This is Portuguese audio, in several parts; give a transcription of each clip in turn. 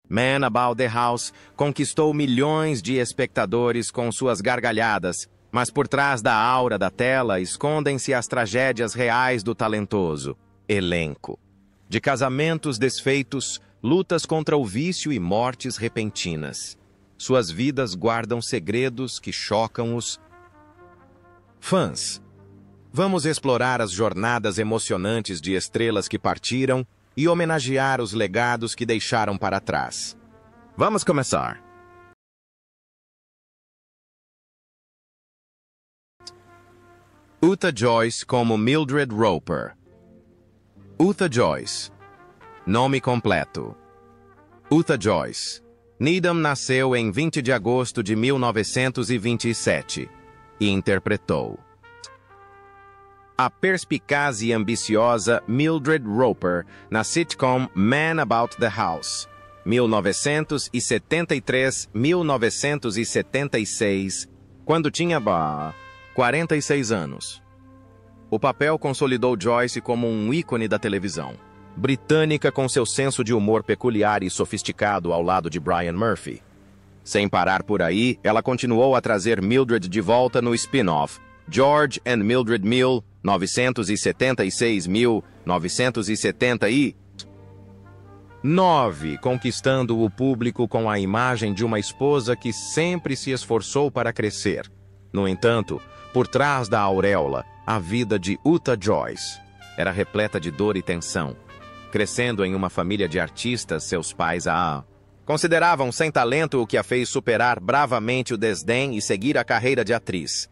Man About the House conquistou milhões de espectadores com suas gargalhadas, mas por trás da aura da tela escondem-se as tragédias reais do talentoso elenco. De casamentos desfeitos, lutas contra o vício e mortes repentinas. Suas vidas guardam segredos que chocam os fãs. Vamos explorar as jornadas emocionantes de estrelas que partiram e homenagear os legados que deixaram para trás. Vamos começar! Utah Joyce como Mildred Roper. Utah Joyce. Nome completo. Utah Joyce. Needham nasceu em 20 de agosto de 1927 e interpretou a perspicaz e ambiciosa Mildred Roper na sitcom Man About the House, 1973-1976, quando tinha 46 anos. O papel consolidou Joyce como um ícone da televisão britânica com seu senso de humor peculiar e sofisticado ao lado de Brian Murphy. Sem parar por aí, ela continuou a trazer Mildred de volta no spin-off George and Mildred 1976-1979, conquistando o público com a imagem de uma esposa que sempre se esforçou para crescer. No entanto, por trás da auréola, a vida de Utah Joyce era repleta de dor e tensão. Crescendo em uma família de artistas, seus pais a consideravam sem talento, o que a fez superar bravamente o desdém e seguir a carreira de atriz.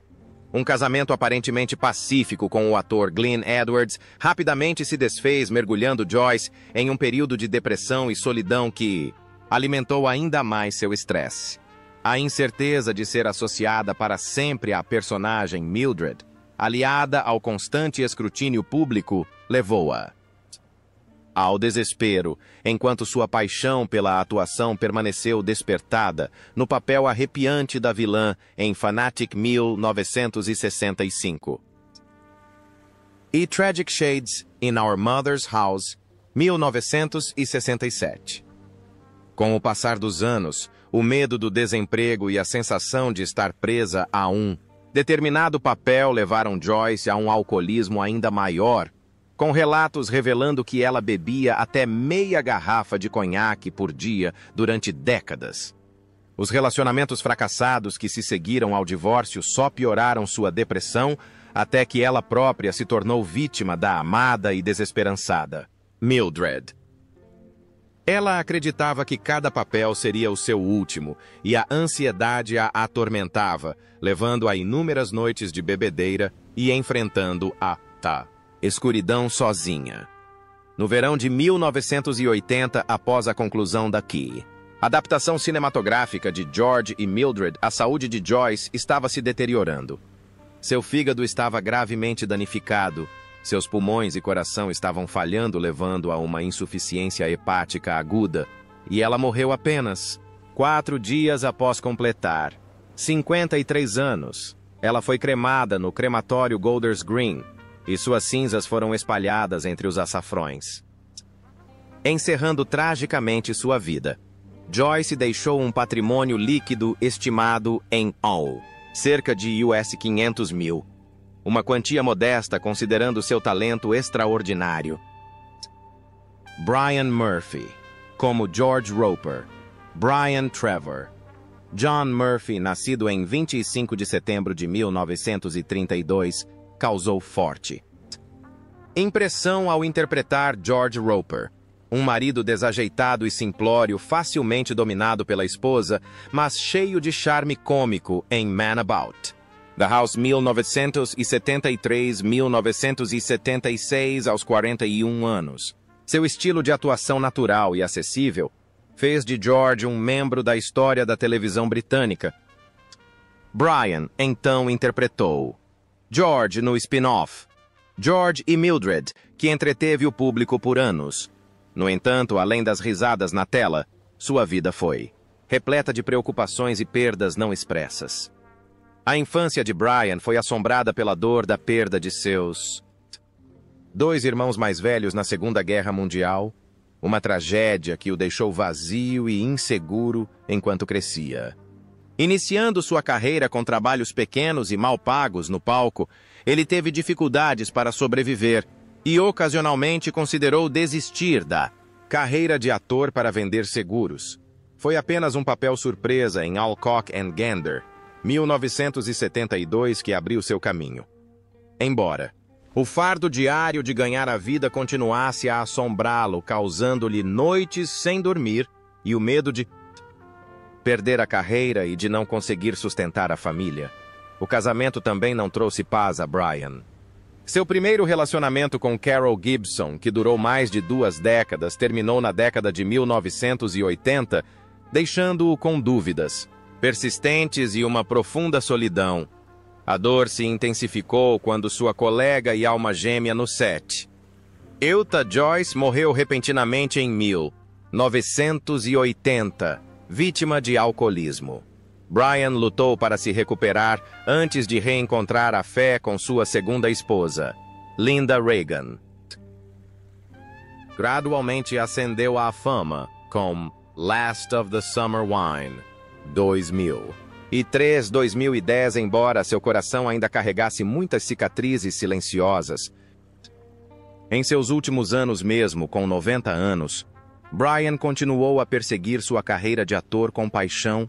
Um casamento aparentemente pacífico com o ator Glenn Edwards rapidamente se desfez, mergulhando Joyce em um período de depressão e solidão que alimentou ainda mais seu estresse. A incerteza de ser associada para sempre à personagem Mildred, aliada ao constante escrutínio público, levou-a ao desespero, enquanto sua paixão pela atuação permaneceu despertada no papel arrepiante da vilã em Fanatic 1965. E Tragic Shades in Our Mother's House, 1967. Com o passar dos anos, o medo do desemprego e a sensação de estar presa a um determinado papel levaram Joyce a um alcoolismo ainda maior, com relatos revelando que ela bebia até meia garrafa de conhaque por dia durante décadas. Os relacionamentos fracassados que se seguiram ao divórcio só pioraram sua depressão, até que ela própria se tornou vítima da amada e desesperançada Mildred. Ela acreditava que cada papel seria o seu último, e a ansiedade a atormentava, levando a inúmeras noites de bebedeira e enfrentando a escuridão sozinha. No verão de 1980, após a conclusão da adaptação cinematográfica de George e Mildred, a saúde de Joyce estava se deteriorando. Seu fígado estava gravemente danificado, seus pulmões e coração estavam falhando, levando a uma insuficiência hepática aguda, e ela morreu apenas 4 dias após completar 53 anos. Ela foi cremada no crematório Golders Green, e suas cinzas foram espalhadas entre os açafrões. Encerrando tragicamente sua vida, Joyce deixou um patrimônio líquido estimado em cerca de US$500 mil, uma quantia modesta considerando seu talento extraordinário. Brian Murphy, como George Roper. Brian Trevor. John Murphy, nascido em 25 de setembro de 1932, causou forte impressão ao interpretar George Roper, um marido desajeitado e simplório, facilmente dominado pela esposa, mas cheio de charme cômico em Man About the House 1973-1976, aos 41 anos. Seu estilo de atuação natural e acessível fez de George um membro da história da televisão britânica. Brian, então, interpretou George no spin-off George e Mildred, que entreteve o público por anos. No entanto, além das risadas na tela, sua vida foi repleta de preocupações e perdas não expressas. A infância de Brian foi assombrada pela dor da perda de seus 2 irmãos mais velhos na Segunda Guerra Mundial, Uma tragédia que o deixou vazio e inseguro enquanto crescia. Iniciando sua carreira com trabalhos pequenos e mal pagos no palco, ele teve dificuldades para sobreviver e ocasionalmente considerou desistir da carreira de ator para vender seguros. Foi apenas um papel surpresa em Alcock and Gander, 1972, que abriu seu caminho. Embora o fardo diário de ganhar a vida continuasse a assombrá-lo, causando-lhe noites sem dormir e o medo de perder a carreira e de não conseguir sustentar a família, o casamento também não trouxe paz a Brian. Seu primeiro relacionamento com Carol Gibson, que durou mais de 2 décadas, terminou na década de 1980, deixando-o com dúvidas persistentes e uma profunda solidão. A dor se intensificou quando sua colega e alma gêmea no set, Eutha Joyce, morreu repentinamente em 1980, vítima de alcoolismo. Brian lutou para se recuperar antes de reencontrar a fé com sua segunda esposa, Linda Reagan. Gradualmente ascendeu à fama com Last of the Summer Wine, 2010, embora seu coração ainda carregasse muitas cicatrizes silenciosas. Em seus últimos anos mesmo, com 90 anos, Brian continuou a perseguir sua carreira de ator com paixão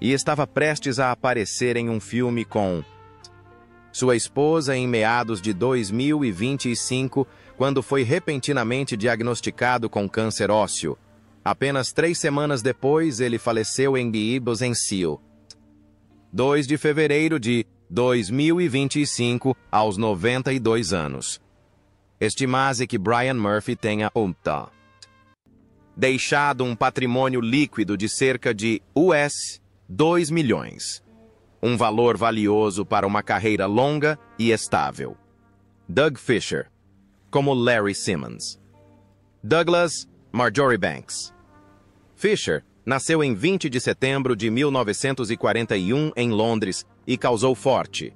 e estava prestes a aparecer em um filme com sua esposa em meados de 2025, quando foi repentinamente diagnosticado com câncer ósseo. Apenas 3 semanas depois, ele faleceu em Beasley, 2 de fevereiro de 2025, aos 92 anos. Estima-se que Brian Murphy tenha deixado um patrimônio líquido de cerca de US$ 2 milhões. Um valor valioso para uma carreira longa e estável. Doug Fisher, como Larry Simmons. Douglas Marjorie Banks. Fisher nasceu em 20 de setembro de 1941 em Londres e causou forte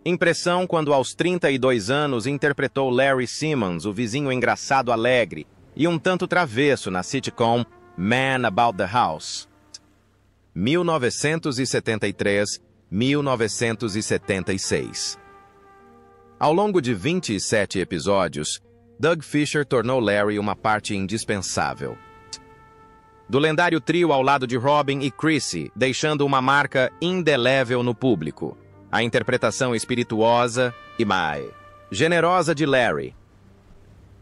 impressão quando aos 32 anos interpretou Larry Simmons, o vizinho engraçado alegre e um tanto travesso na sitcom Man About the House, 1973-1976. Ao longo de 27 episódios, Doug Fisher tornou Larry uma parte indispensável do lendário trio ao lado de Robin e Chrissy, deixando uma marca indelével no público. A interpretação espirituosa e mais generosa de Larry.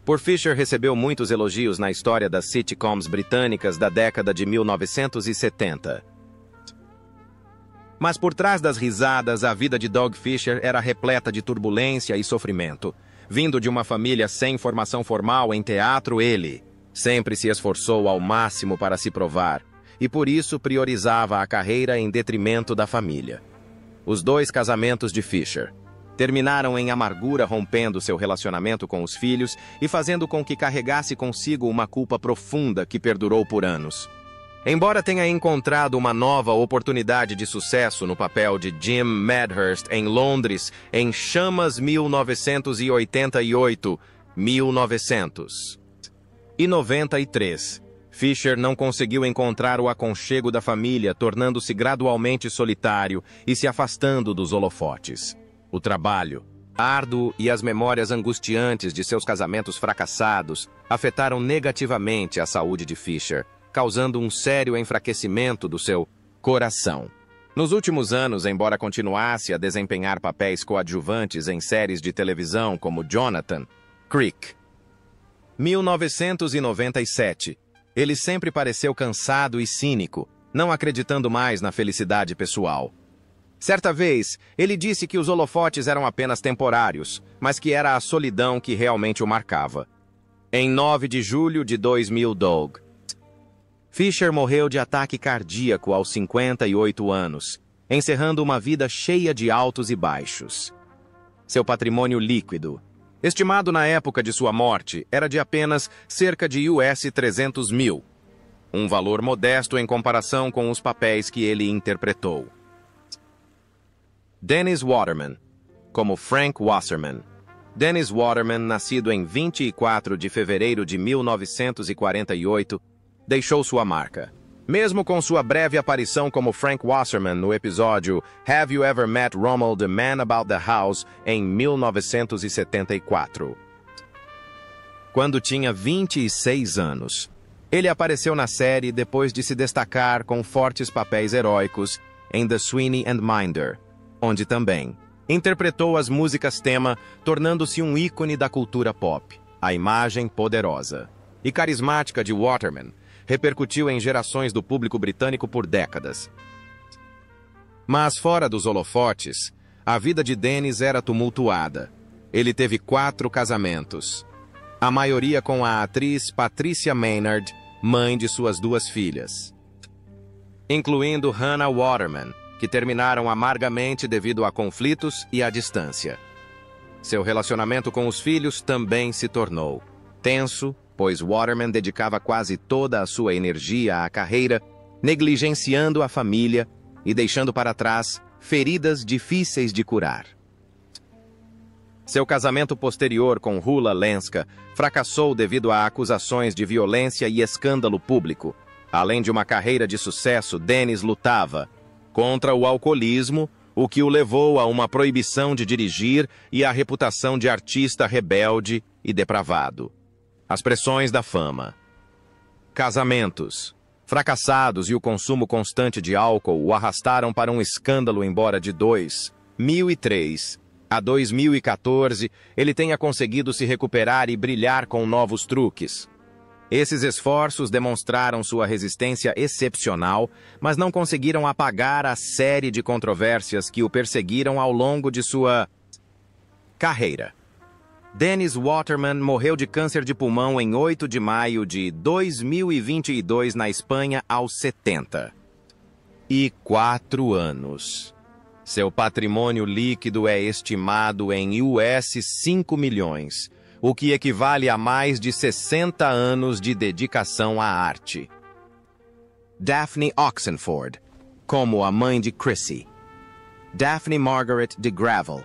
Por Fisher recebeu muitos elogios na história das sitcoms britânicas da década de 1970. Mas por trás das risadas, a vida de Doug Fisher era repleta de turbulência e sofrimento. Vindo de uma família sem formação formal em teatro, ele sempre se esforçou ao máximo para se provar, e por isso priorizava a carreira em detrimento da família. Os 2 casamentos de Fisher terminaram em amargura, rompendo seu relacionamento com os filhos e fazendo com que carregasse consigo uma culpa profunda que perdurou por anos. Embora tenha encontrado uma nova oportunidade de sucesso no papel de Jim Medhurst em Londres em Chamas 1993, Fisher não conseguiu encontrar o aconchego da família, tornando-se gradualmente solitário e se afastando dos holofotes. O trabalho árduo e as memórias angustiantes de seus casamentos fracassados afetaram negativamente a saúde de Fisher, causando um sério enfraquecimento do seu coração. Nos últimos anos, embora continuasse a desempenhar papéis coadjuvantes em séries de televisão como Jonathan, Creek, 1997, ele sempre pareceu cansado e cínico, não acreditando mais na felicidade pessoal. Certa vez, ele disse que os holofotes eram apenas temporários, mas que era a solidão que realmente o marcava. Em 9 de julho de 2000, Doug Fisher morreu de ataque cardíaco aos 58 anos, encerrando uma vida cheia de altos e baixos. Seu patrimônio líquido, estimado na época de sua morte, era de apenas cerca de US$ 300 mil, um valor modesto em comparação com os papéis que ele interpretou. Dennis Waterman, como Frank Wasserman, Dennis Waterman, nascido em 24 de fevereiro de 1948, deixou sua marca. Mesmo com sua breve aparição como Frank Wasserman no episódio Have You Ever Met Rommel, the Man About the House, em 1974. Quando tinha 26 anos, ele apareceu na série depois de se destacar com fortes papéis heróicos em The Sweeney and Minder, onde também interpretou as músicas tema, tornando-se um ícone da cultura pop. A imagem poderosa e carismática de Waterman repercutiu em gerações do público britânico por décadas. Mas fora dos holofotes, a vida de Dennis era tumultuada. Ele teve 4 casamentos, a maioria com a atriz Patricia Maynard, mãe de suas 2 filhas, incluindo Hannah Waterman, que terminaram amargamente devido a conflitos e à distância. Seu relacionamento com os filhos também se tornou tenso, pois Waterman dedicava quase toda a sua energia à carreira, negligenciando a família e deixando para trás feridas difíceis de curar. Seu casamento posterior com Hula Lenska fracassou devido a acusações de violência e escândalo público. Além de uma carreira de sucesso, Dennis lutava contra o alcoolismo, o que o levou a uma proibição de dirigir e a reputação de artista rebelde e depravado. As pressões da fama, casamentos fracassados e o consumo constante de álcool o arrastaram para um escândalo, embora de 2003 a 2014 ele tenha conseguido se recuperar e brilhar com novos truques. Esses esforços demonstraram sua resistência excepcional, mas não conseguiram apagar a série de controvérsias que o perseguiram ao longo de sua carreira. Dennis Waterman morreu de câncer de pulmão em 8 de maio de 2022 na Espanha aos 74 anos. Seu patrimônio líquido é estimado em US 5 milhões, o que equivale a mais de 60 anos de dedicação à arte. Daphne Oxenford, como a mãe de Chrissy. Daphne Margaret de Gravel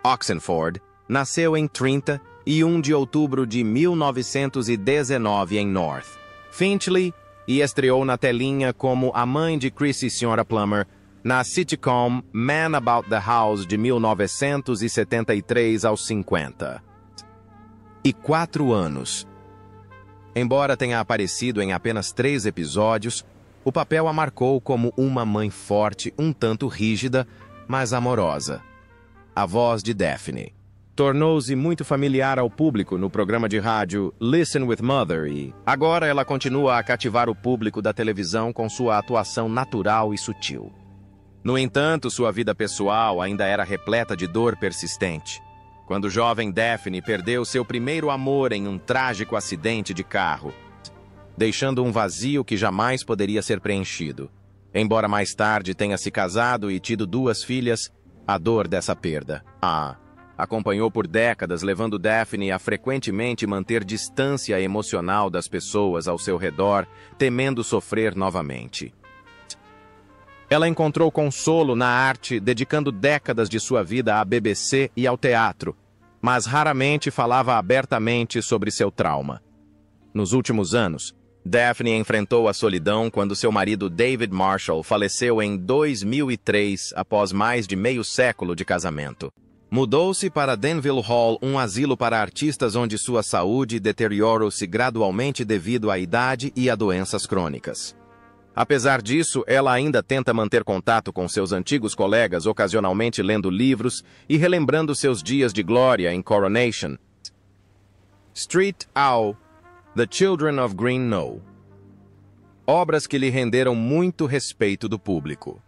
Oxenford nasceu em 31 de outubro de 1919 em North Finchley e estreou na telinha como a mãe de Chrissy Sra. Plummer na sitcom Man About the House de 1973 aos 54 anos. Embora tenha aparecido em apenas 3 episódios, o papel a marcou como uma mãe forte, um tanto rígida, mas amorosa. A voz de Daphne tornou-se muito familiar ao público no programa de rádio Listen with Mother e agora ela continua a cativar o público da televisão com sua atuação natural e sutil. No entanto, sua vida pessoal ainda era repleta de dor persistente. Quando jovem Daphne perdeu seu primeiro amor em um trágico acidente de carro, deixando um vazio que jamais poderia ser preenchido. Embora mais tarde tenha se casado e tido 2 filhas, a dor dessa perda acompanhou por décadas, levando Daphne a frequentemente manter distância emocional das pessoas ao seu redor, temendo sofrer novamente. Ela encontrou consolo na arte, dedicando décadas de sua vida à BBC e ao teatro, mas raramente falava abertamente sobre seu trauma. Nos últimos anos, Daphne enfrentou a solidão quando seu marido David Marshall faleceu em 2003 após mais de meio século de casamento. Mudou-se para Denville Hall, um asilo para artistas onde sua saúde deteriorou-se gradualmente devido à idade e a doenças crônicas. Apesar disso, ela ainda tenta manter contato com seus antigos colegas, ocasionalmente lendo livros e relembrando seus dias de glória em Coronation Street ao The Children of Green Know. Obras que lhe renderam muito respeito do público.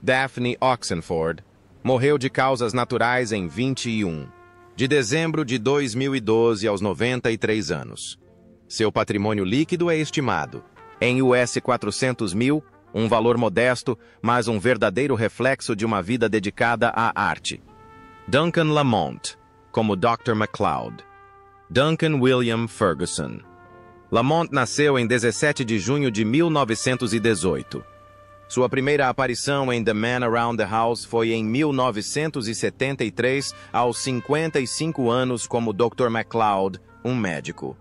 Daphne Oxenford morreu de causas naturais em 21 de dezembro de 2012 aos 93 anos. Seu patrimônio líquido é estimado em US 400 mil, um valor modesto, mas um verdadeiro reflexo de uma vida dedicada à arte. Duncan Lamont, como Dr. MacLeod. Duncan William Ferguson. Lamont nasceu em 17 de junho de 1918. Sua primeira aparição em The Man Around the House foi em 1973, aos 55 anos, como Dr. MacLeod, um médico.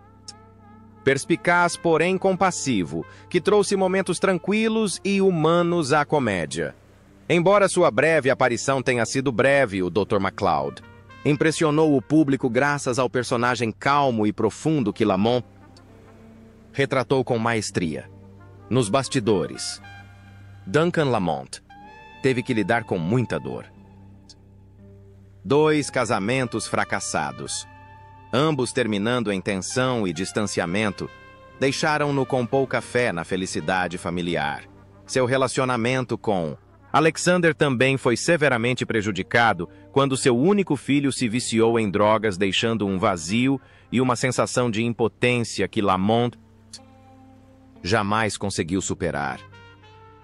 Perspicaz, porém compassivo, que trouxe momentos tranquilos e humanos à comédia. Embora sua breve aparição tenha sido breve, o Dr. MacLeod impressionou o público graças ao personagem calmo e profundo que Lamont retratou com maestria. Nos bastidores, Duncan Lamont teve que lidar com muita dor. 2 casamentos fracassados, ambos terminando em tensão e distanciamento, deixaram-no com pouca fé na felicidade familiar. Seu relacionamento com Alexander também foi severamente prejudicado quando seu único filho se viciou em drogas, deixando um vazio e uma sensação de impotência que Lamont jamais conseguiu superar.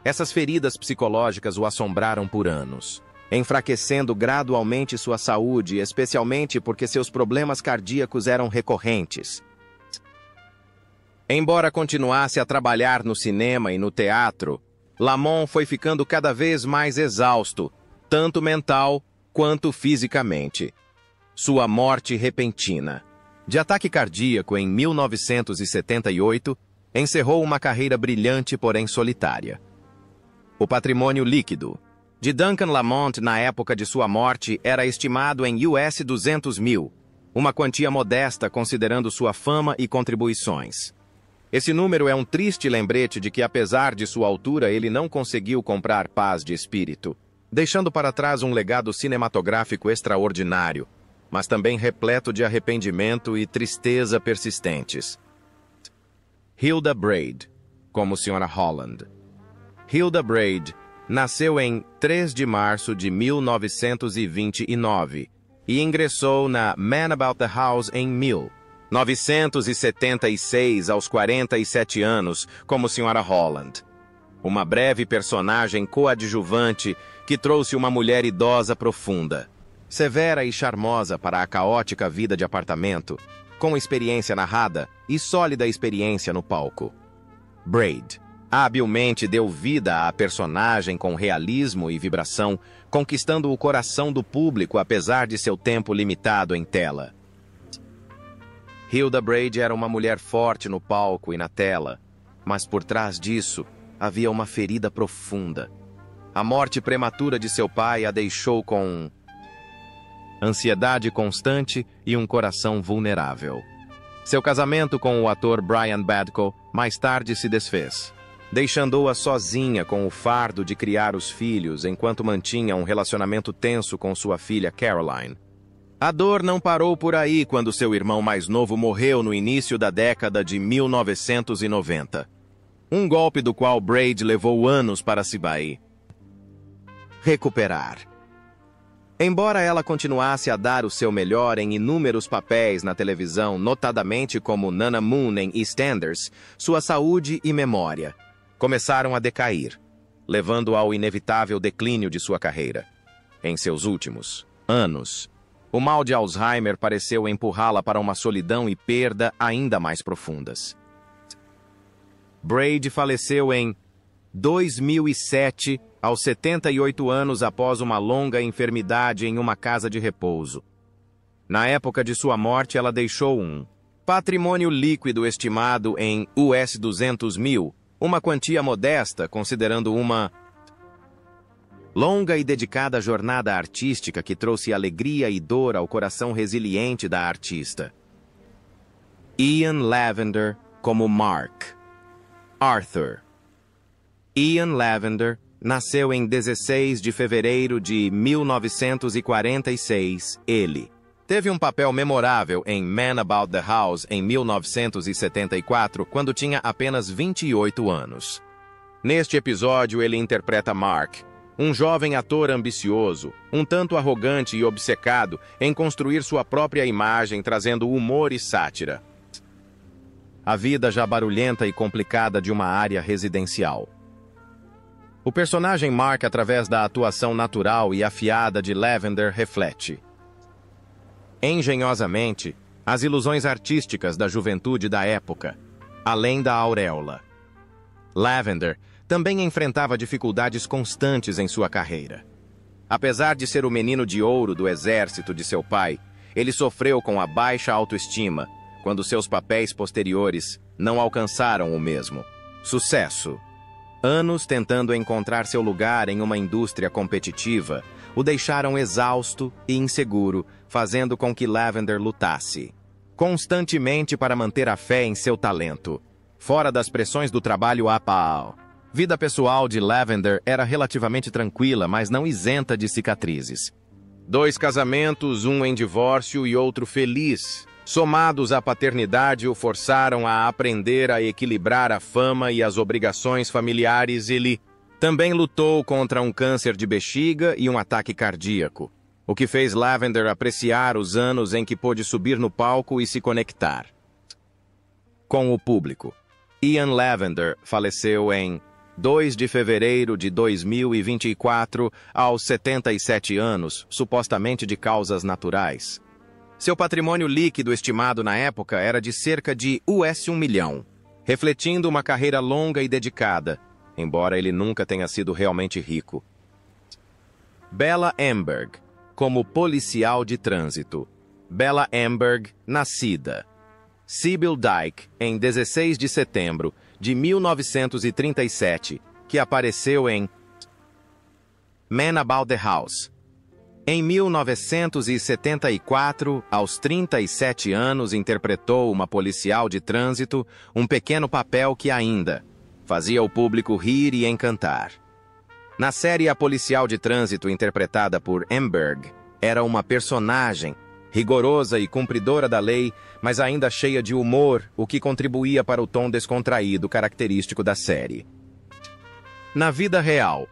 Essas feridas psicológicas o assombraram por anos, enfraquecendo gradualmente sua saúde, especialmente porque seus problemas cardíacos eram recorrentes. Embora continuasse a trabalhar no cinema e no teatro, Lamont foi ficando cada vez mais exausto, tanto mental quanto fisicamente. Sua morte repentina, de ataque cardíaco em 1978, encerrou uma carreira brilhante, porém solitária. O patrimônio líquido de Duncan Lamont na época de sua morte era estimado em US 200 mil, uma quantia modesta considerando sua fama e contribuições. Esse número é um triste lembrete de que, apesar de sua altura, ele não conseguiu comprar paz de espírito, deixando para trás um legado cinematográfico extraordinário, mas também repleto de arrependimento e tristeza persistentes. Hilda Braid, como Sra. Holland. Hilda Braid nasceu em 3 de março de 1929 e ingressou na Man About the House em 1976, aos 47 anos, como Sra. Holland. Uma breve personagem coadjuvante que trouxe uma mulher idosa profunda, severa e charmosa para a caótica vida de apartamento, com experiência narrada e sólida experiência no palco. Braid habilmente deu vida à personagem com realismo e vibração, conquistando o coração do público apesar de seu tempo limitado em tela. Hilda Braid era uma mulher forte no palco e na tela, mas por trás disso havia uma ferida profunda. A morte prematura de seu pai a deixou com ansiedade constante e um coração vulnerável. Seu casamento com o ator Brian Badko mais tarde se desfez, deixando-a sozinha com o fardo de criar os filhos enquanto mantinha um relacionamento tenso com sua filha Caroline. A dor não parou por aí quando seu irmão mais novo morreu no início da década de 1990. Um golpe do qual Braid levou anos para se recuperar. Embora ela continuasse a dar o seu melhor em inúmeros papéis na televisão, notadamente como Nana Moon em EastEnders, sua saúde e memória começaram a decair, levando ao inevitável declínio de sua carreira. Em seus últimos anos, o mal de Alzheimer pareceu empurrá-la para uma solidão e perda ainda mais profundas. Braid faleceu em 2007, aos 78 anos, após uma longa enfermidade em uma casa de repouso. Na época de sua morte, ela deixou um patrimônio líquido estimado em US 200 mil, uma quantia modesta considerando uma longa e dedicada jornada artística que trouxe alegria e dor ao coração resiliente da artista. Ian Lavender como Mark. Arthur. Ian Lavender nasceu em 16 de fevereiro de 1946. Ele teve um papel memorável em Man About the House em 1974, quando tinha apenas 28 anos. Neste episódio, ele interpreta Mark, um jovem ator ambicioso, um tanto arrogante e obcecado em construir sua própria imagem, trazendo humor e sátira. A vida já barulhenta e complicada de uma área residencial. O personagem Mark, através da atuação natural e afiada de Lavender, reflete engenhosamente as ilusões artísticas da juventude da época, além da auréola. Lavender também enfrentava dificuldades constantes em sua carreira. Apesar de ser o menino de ouro do exército de seu pai, ele sofreu com a baixa autoestima quando seus papéis posteriores não alcançaram o mesmo sucesso. Anos tentando encontrar seu lugar em uma indústria competitiva o deixaram exausto e inseguro, fazendo com que Lavender lutasse constantemente para manter a fé em seu talento, fora das pressões do trabalho apal. Vida pessoal de Lavender era relativamente tranquila, mas não isenta de cicatrizes. 2 casamentos, um em divórcio e outro feliz, somados à paternidade, o forçaram a aprender a equilibrar a fama e as obrigações familiares. Ele também lutou contra um câncer de bexiga e um ataque cardíaco, o que fez Lavender apreciar os anos em que pôde subir no palco e se conectar com o público. Ian Lavender faleceu em 2 de fevereiro de 2024, aos 77 anos, supostamente de causas naturais. Seu patrimônio líquido estimado na época era de cerca de US$1 milhão, refletindo uma carreira longa e dedicada, embora ele nunca tenha sido realmente rico. Bella Amberg, como policial de trânsito. Bella Amberg, nascida Sybil Dyke, em 16 de setembro de 1937, que apareceu em Man About the House. Em 1974, aos 37 anos, interpretou uma policial de trânsito, um pequeno papel que ainda fazia o público rir e encantar. Na série A Policial de Trânsito, interpretada por Amberg, era uma personagem rigorosa e cumpridora da lei, mas ainda cheia de humor, o que contribuía para o tom descontraído característico da série. Na vida real,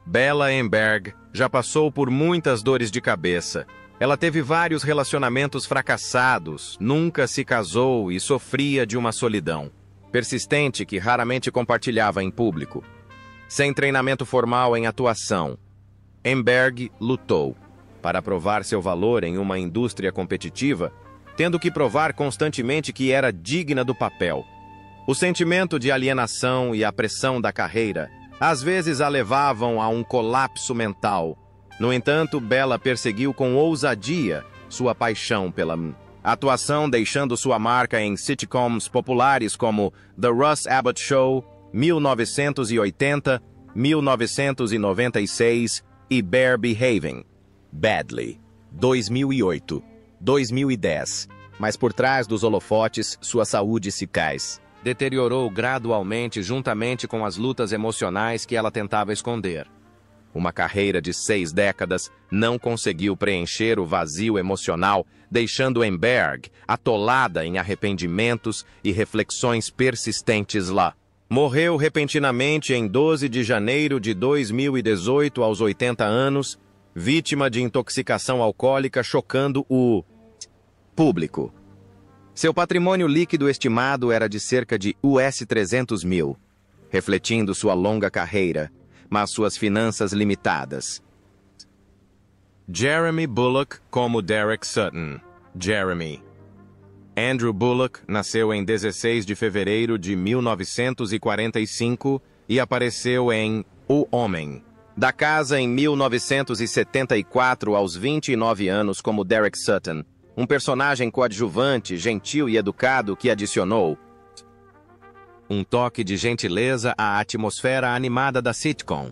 Bella Amberg já passou por muitas dores de cabeça. Ela teve vários relacionamentos fracassados, nunca se casou e sofria de uma solidão persistente que raramente compartilhava em público. Sem treinamento formal em atuação, Amberg lutou para provar seu valor em uma indústria competitiva, tendo que provar constantemente que era digna do papel. O sentimento de alienação e a pressão da carreira às vezes a levavam a um colapso mental. No entanto, Bella perseguiu com ousadia sua paixão pela atuação, deixando sua marca em sitcoms populares como The Russ Abbott Show, 1980, 1996 e Bear Behaving Badly, 2008, 2010. Mas por trás dos holofotes, sua saúde se deteriorou gradualmente juntamente com as lutas emocionais que ela tentava esconder. Uma carreira de 6 décadas não conseguiu preencher o vazio emocional, deixando Amberg atolada em arrependimentos e reflexões persistentes lá. Morreu repentinamente em 12 de janeiro de 2018, aos 80 anos, vítima de intoxicação alcoólica, chocando o público. Seu patrimônio líquido estimado era de cerca de US$300 mil, refletindo sua longa carreira, mas suas finanças limitadas. Jeremy Bulloch como Derek Sutton. Jeremy. Andrew Bulloch nasceu em 16 de fevereiro de 1945 e apareceu em O Homem da Casa em 1974, aos 29 anos, como Derek Sutton, um personagem coadjuvante, gentil e educado que adicionou um toque de gentileza à atmosfera animada da sitcom.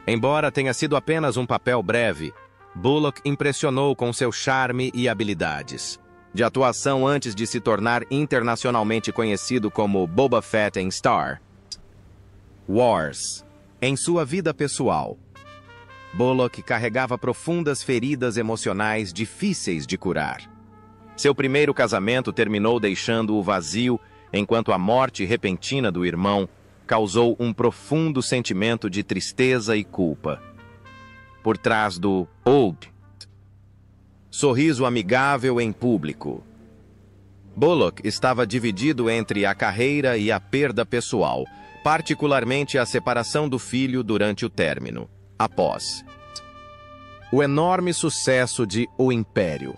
Embora tenha sido apenas um papel breve, Bulloch impressionou com seu charme e habilidades de atuação antes de se tornar internacionalmente conhecido como Boba Fett em Star Wars. Em sua vida pessoal, Bulloch carregava profundas feridas emocionais difíceis de curar. Seu primeiro casamento terminou deixando-o vazio, enquanto a morte repentina do irmão causou um profundo sentimento de tristeza e culpa. Por trás do sorriso amigável em público, Bulloch estava dividido entre a carreira e a perda pessoal, particularmente a separação do filho durante o término. Após o enorme sucesso de O Império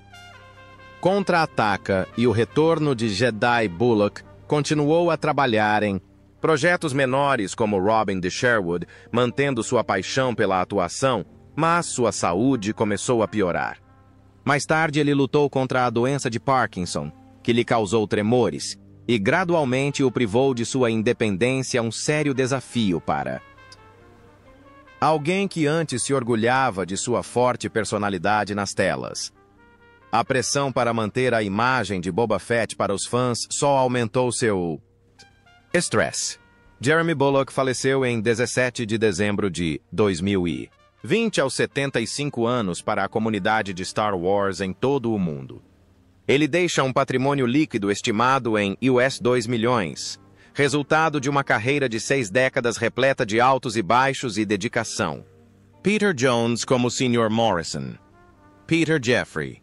Contra-Ataca e o retorno de Jedi, Bulloch continuou a trabalhar em Projetos menores como Robin de Sherwood, mantendo sua paixão pela atuação, mas sua saúde começou a piorar. Mais tarde, ele lutou contra a doença de Parkinson, que lhe causou tremores, e gradualmente o privou de sua independência, um sério desafio para alguém que antes se orgulhava de sua forte personalidade nas telas. A pressão para manter a imagem de Boba Fett para os fãs só aumentou seu estresse. Jeremy Bulloch faleceu em 17 de dezembro de 2020 aos 75 anos para a comunidade de Star Wars em todo o mundo. Ele deixa um patrimônio líquido estimado em US 2 milhões, resultado de uma carreira de 6 décadas repleta de altos e baixos e dedicação. Peter Jones como Sr. Morrison. Peter Jeffrey.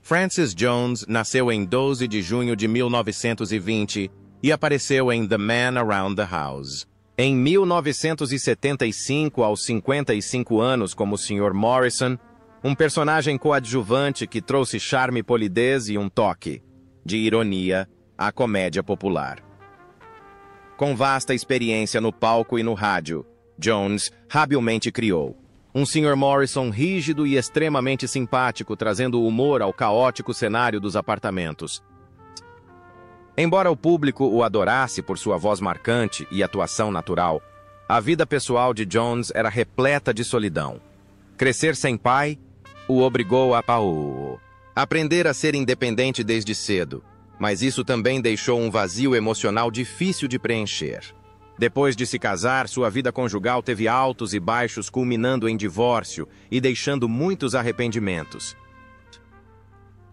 Francis Jones nasceu em 12 de junho de 1920 e apareceu em The Man Around the House. Em 1975, aos 55 anos como Sr. Morrison, um personagem coadjuvante que trouxe charme, polidez e um toque de ironia à comédia popular. Com vasta experiência no palco e no rádio, Jones habilmente criou um Sr. Morrison rígido e extremamente simpático, trazendo humor ao caótico cenário dos apartamentos. Embora o público o adorasse por sua voz marcante e atuação natural, a vida pessoal de Jones era repleta de solidão. Crescer sem pai o obrigou a aprender a ser independente desde cedo, mas isso também deixou um vazio emocional difícil de preencher. Depois de se casar, sua vida conjugal teve altos e baixos, culminando em divórcio e deixando muitos arrependimentos.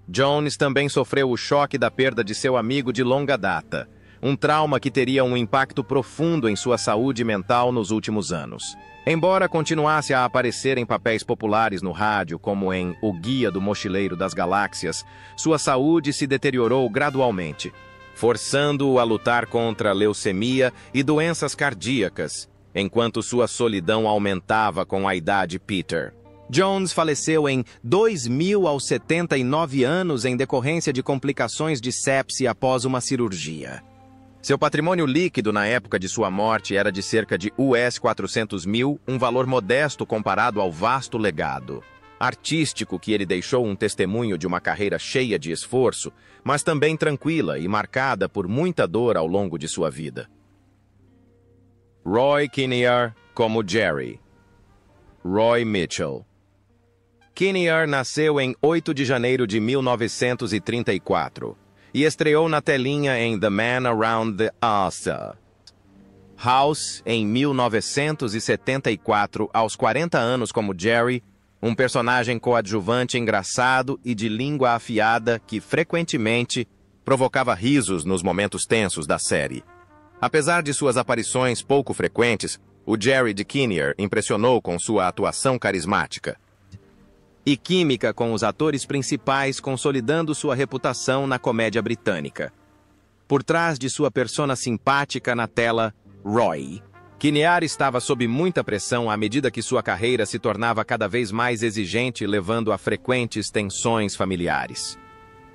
Jones também sofreu o choque da perda de seu amigo de longa data, um trauma que teria um impacto profundo em sua saúde mental nos últimos anos. Embora continuasse a aparecer em papéis populares no rádio, como em O Guia do Mochileiro das Galáxias, sua saúde se deteriorou gradualmente, forçando-o a lutar contra a leucemia e doenças cardíacas, enquanto sua solidão aumentava com a idade. Peter Jones faleceu em 2000 aos 79 anos em decorrência de complicações de sepse após uma cirurgia. Seu patrimônio líquido na época de sua morte era de cerca de US 400 mil, um valor modesto comparado ao vasto legado artístico que ele deixou, um testemunho de uma carreira cheia de esforço, mas também tranquila e marcada por muita dor ao longo de sua vida. Roy Kinnear como Jerry. Roy Mitchell. Kinnear nasceu em 8 de janeiro de 1934 e estreou na telinha em The Man Around the House em 1974, aos 40 anos como Jerry, um personagem coadjuvante engraçado e de língua afiada que frequentemente provocava risos nos momentos tensos da série. Apesar de suas aparições pouco frequentes, o Jerry de Kinnear impressionou com sua atuação carismática e química com os atores principais, consolidando sua reputação na comédia britânica. Por trás de sua persona simpática na tela, Roy Kinnear estava sob muita pressão à medida que sua carreira se tornava cada vez mais exigente, levando a frequentes tensões familiares.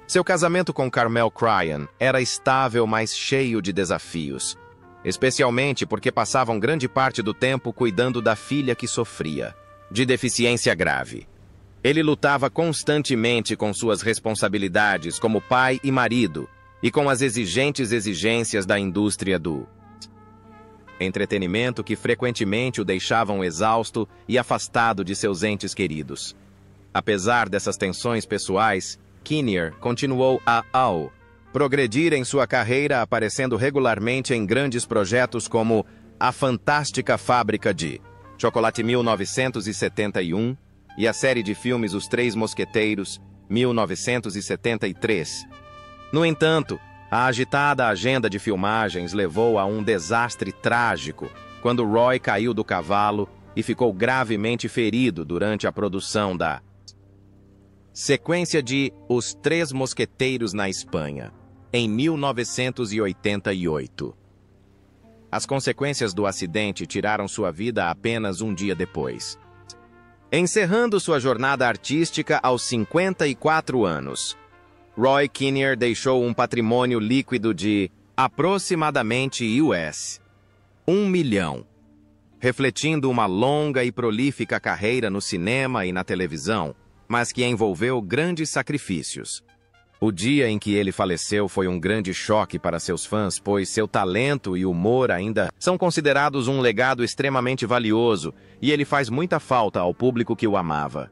Seu casamento com Carmel Cryan era estável, mas cheio de desafios, especialmente porque passavam grande parte do tempo cuidando da filha que sofria de deficiência grave. Ele lutava constantemente com suas responsabilidades como pai e marido e com as exigências da indústria do entretenimento que frequentemente o deixavam exausto e afastado de seus entes queridos. Apesar dessas tensões pessoais, Kinnear continuou a progredir em sua carreira, aparecendo regularmente em grandes projetos como A Fantástica Fábrica de Chocolate 1971 e a série de filmes Os Três Mosqueteiros, 1973. No entanto, a agitada agenda de filmagens levou a um desastre trágico quando Roy caiu do cavalo e ficou gravemente ferido durante a produção da sequência de Os Três Mosqueteiros na Espanha, em 1988. As consequências do acidente tiraram sua vida apenas um dia depois, encerrando sua jornada artística aos 54 anos. Roy Kinnear deixou um patrimônio líquido de Aproximadamente US 1 milhão. Refletindo uma longa e prolífica carreira no cinema e na televisão, mas que envolveu grandes sacrifícios. O dia em que ele faleceu foi um grande choque para seus fãs, pois seu talento e humor ainda são considerados um legado extremamente valioso e ele faz muita falta ao público que o amava.